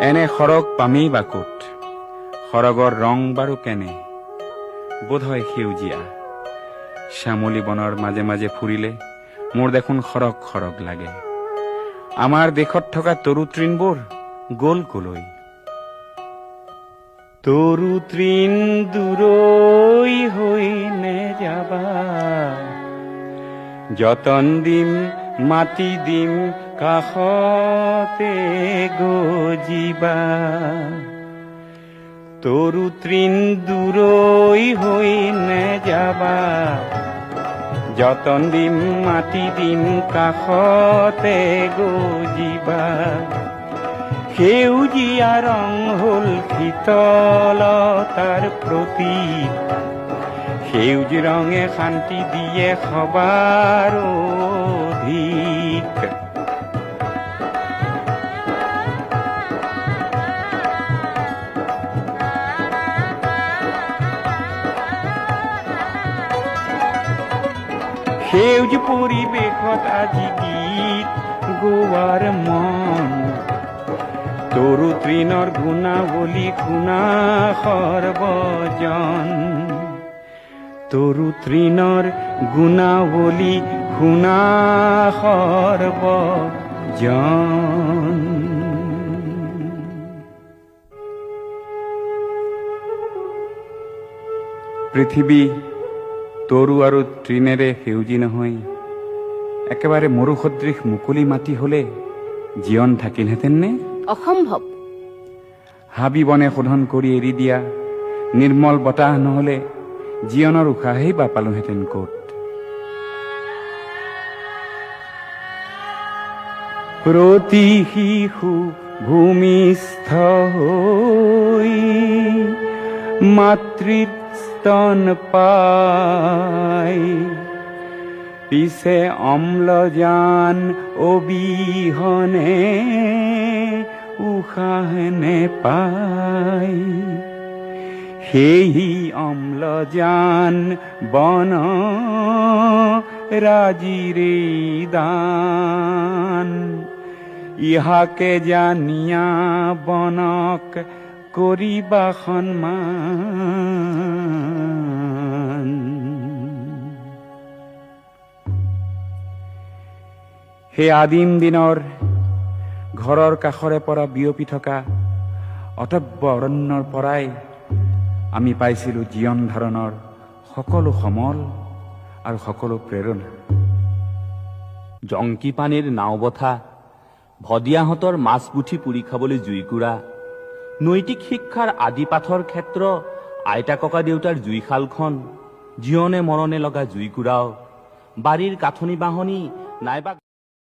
এনে সৰগ পামেই বা ক'ত, সৰগৰ ৰং বাৰু কেনে, বোধহয় সেউজীয়া। শ্যামলী বনৰ মাজে মাজে ফুৰিলে মোৰ দেখোন সৰগ সৰগ লাগে। আমাৰ দেশত থকা তৰু তৃণবোৰ গ'ল কলৈ? তৰু তৃণ দূৰৈ হৈ নেযাবা, যতন দিম মাটি দিম কাষতে গজিবা। তৰু তৃণ দূৰৈ হৈ নেযাবা, যতন দিম মাটি দিম কাষতে গজিবা। সেউজীয়া ৰং হ'ল শীতলতাৰ প্ৰতীক, সেউজ ৰঙে শান্তি দিয়ে সবাৰ অধিক। সেউজ পৰিৱেশত আজি গীত গোৱাৰ মন, তৰু তৃণৰ গুণাৱলী শুনা সৰ্বজন। তৰু তৃণৰ গুণাৱলী শুনা সৰ্বজন। পৃথিৱী তৰু আৰু তৃণেৰে সেউজী নহয়, একেবাৰে মৰুসদৃশ মুকলি মাটি হলে জীৱন থাকিলহেঁতেন নে? অসম্ভৱ। হাবি বনে শোধন কৰি এৰি দিয়া নিৰ্মল বতাহ নহলে জীৱনৰ উশাহেই বা পালোহেঁতেন ক'ত? প্ৰতি শিশু ভূমিষ্ঠ হৈ মাতৃৰ স্তন পাই, পিছে অম্লজান অবিহনে উশাহ নেপায়। সেই অম্লজান বন ৰাজিৰে দান, ইহাকে জানিয়া বনক কৰিবা সন্মান। সেই আদিম দিনৰ ঘৰৰ কাষৰে পৰা বিয়পি থকা অটব্য অৰণ্যৰ পৰাই আমি পাইছিলোঁ জীৱন ধাৰণৰ সকলো সমল আৰু সকলো প্ৰেৰণা। জংকি পানীৰ নাও বঠা, ভদিয়াহঁতৰ মাছ পুঠি পুৰি খাবলৈ জুইকুৰা, নৈতিক শিক্ষাৰ আদি পাঠৰ ক্ষেত্ৰ আইতা ককা দেউতাৰ জুইশালখন, জীৱনে মৰণে লগা জুইকুৰাও, বাৰীৰ কাঠনি বাহনি নাইবা